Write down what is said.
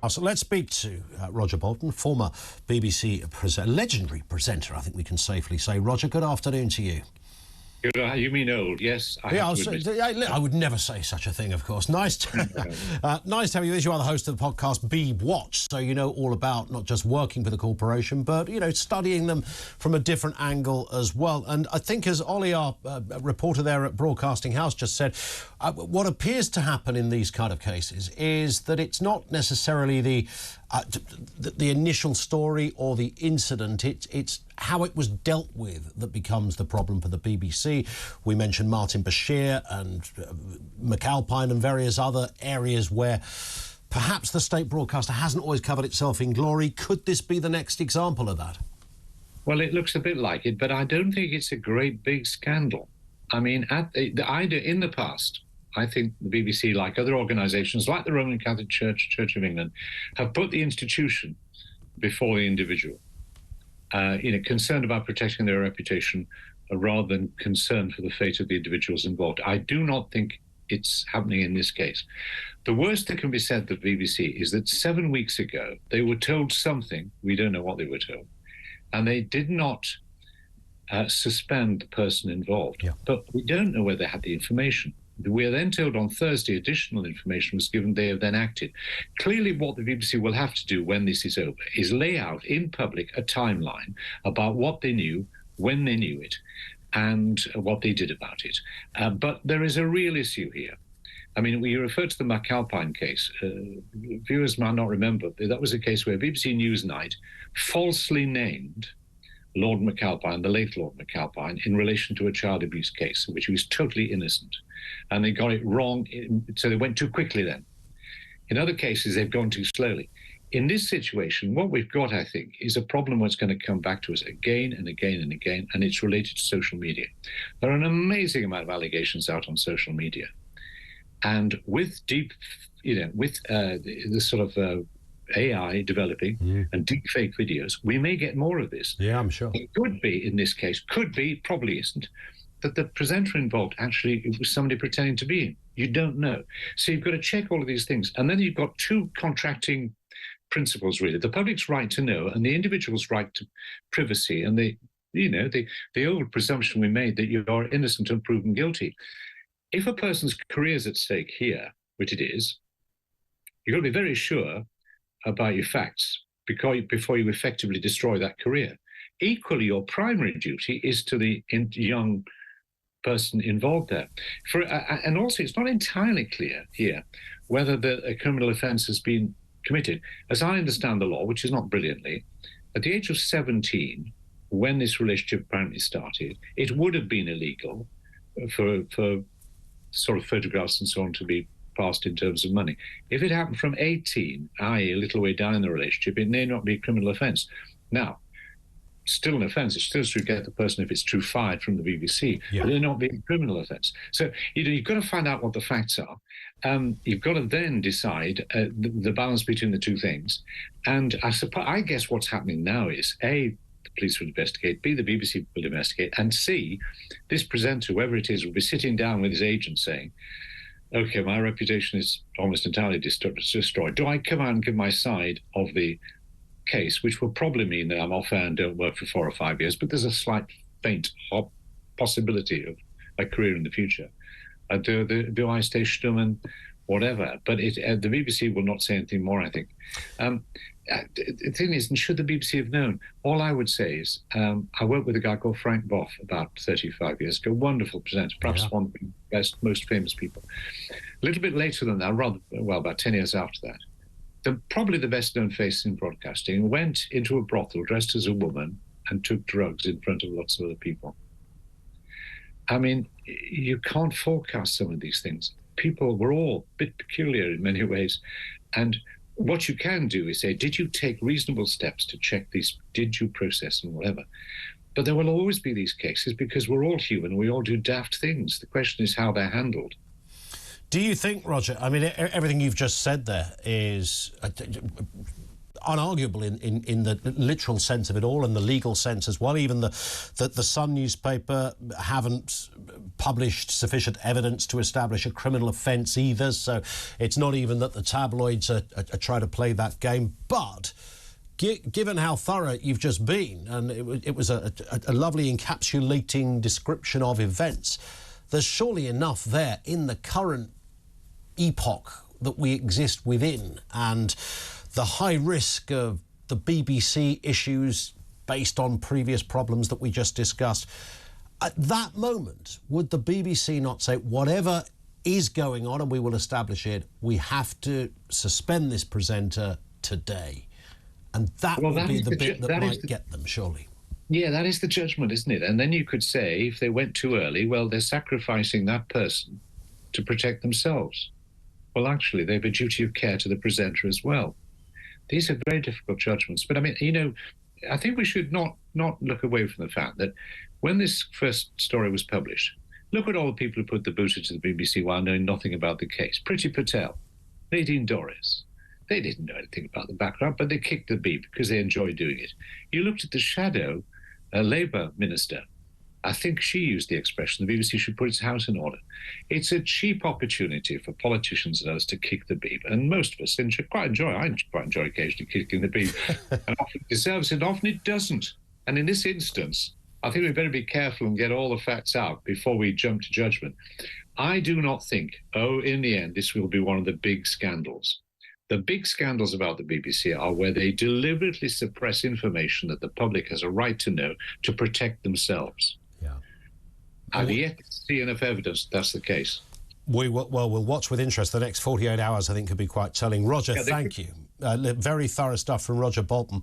So let's speak to Roger Bolton, former BBC legendary presenter, I think we can safely say. Roger, good afternoon to you. You mean old? Yes. I would never say such a thing, of course. Nice to have you. As you are the host of the podcast Be Watched, so you know all about not just working for the corporation, but, you know, studying them from a different angle as well. And I think, as Ollie, our reporter there at Broadcasting House, just said, what appears to happen in these kind of cases is that it's not necessarily the initial story or the incident. It's how it was dealt with that becomes the problem for the BBC. We mentioned Martin Bashir and McAlpine and various other areas where perhaps the state broadcaster hasn't always covered itself in glory. Could this be the next example of that? Well, it looks a bit like it, but I don't think it's a great big scandal. I mean, in the past, I think the BBC, like other organisations, like the Roman Catholic Church, Church of England, have put the institution before the individual. Concerned about protecting their reputation rather than concerned for the fate of the individuals involved. I do not think it's happening in this case. The worst that can be said to the BBC is that 7 weeks ago, they were told something, we don't know what they were told, and they did not suspend the person involved. Yeah. But we don't know whether they had the information. We are then told on Thursday additional information was given. They have then acted. Clearly, what the BBC will have to do when this is over is lay out in public a timeline about what they knew, when they knew it, and what they did about it. But there is a real issue here. I mean, we referred to the McAlpine case. Viewers might not remember, that was a case where BBC Newsnight falsely named Lord McAlpine, the late Lord McAlpine, in relation to a child abuse case in which he was totally innocent. And they got it wrong, so they went too quickly then. In other cases, they've gone too slowly. In this situation, what we've got, I think, is a problem that's going to come back to us again and again and again, and it's related to social media. There are an amazing amount of allegations out on social media. And with the sort of AI developing and deep fake videos, we may get more of this. Yeah, I'm sure. It could be, in this case, probably isn't, that the presenter involved actually it was somebody pretending to be him. You don't know. So you've got to check all of these things. And then you've got two contracting principles, really. The public's right to know and the individual's right to privacy and the old presumption we made that you are innocent and proven guilty. If a person's career is at stake here, which it is, you've got to be very sure about your facts before you effectively destroy that career. Equally, your primary duty is to the young person involved there. And also, it's not entirely clear here whether a criminal offence has been committed. As I understand the law, which is not brilliantly, at the age of 17, when this relationship apparently started, it would have been illegal for sort of photographs and so on to be passed in terms of money. If it happened from 18, i.e. a little way down in the relationship, it may not be a criminal offence. Now, still an offence. It still should get the person, if it's true, fired from the BBC. Yeah. But it may not be a criminal offence. So you've got to find out what the facts are. You've got to then decide the balance between the two things. And I guess what's happening now is, A, the police will investigate, B, the BBC will investigate, and C, this presenter, whoever it is, will be sitting down with his agent saying, OK, my reputation is almost entirely destroyed. Do I come out and give my side of the case, which will probably mean that I'm off air and don't work for 4 or 5 years, but there's a slight faint possibility of a career in the future. Do I stay stum and whatever? But the BBC will not say anything more, I think. The thing is, should the BBC have known? All I would say is, I worked with a guy called Frank Boff about 35 years ago, wonderful presenter, perhaps one of the best, most famous people. A little bit later than that, about 10 years after that, probably the best-known face in broadcasting, went into a brothel dressed as a woman and took drugs in front of lots of other people. I mean, you can't forecast some of these things. People were all a bit peculiar in many ways. And what you can do is say, did you take reasonable steps to check these? Did you process and whatever? But there will always be these cases because we're all human. We all do daft things. The question is how they're handled. Do you think, Roger, I mean, everything you've just said there is unarguable in the literal sense of it all and the legal sense as well. Even the Sun newspaper haven't published sufficient evidence to establish a criminal offence either. So it's not even that the tabloids are trying to play that game. But given how thorough you've just been, and it was a lovely encapsulating description of events, there's surely enough there in the current epoch that we exist within, and the high risk of the BBC issues based on previous problems that we just discussed. At that moment, would the BBC not say, whatever is going on, and we will establish it, we have to suspend this presenter today? And that would be the bit that might get them, surely. Yeah, that is the judgment, isn't it? And then you could say, if they went too early, well, they're sacrificing that person to protect themselves. Well, actually, they have a duty of care to the presenter as well. These are very difficult judgments. But I mean, you know, I think we should not look away from the fact that when this first story was published, look at all the people who put the boot into the BBC while knowing nothing about the case. Priti Patel, Nadine Dorries. They didn't know anything about the background, but they kicked the beat because they enjoyed doing it. You looked at the shadow Labour minister. I think she used the expression, the BBC should put its house in order. It's a cheap opportunity for politicians and others to kick the beep. And most of us I quite enjoy occasionally kicking the beep. And often it deserves it, often it doesn't. And in this instance, I think we better be careful and get all the facts out before we jump to judgment. I do not think, in the end, this will be one of the big scandals. The big scandals about the BBC are where they deliberately suppress information that the public has a right to know to protect themselves. Yeah. I've yet to see enough evidence that's the case. We'll watch with interest. The next 48 hours, I think, could be quite telling. Roger, thank you. Very thorough stuff from Roger Bolton.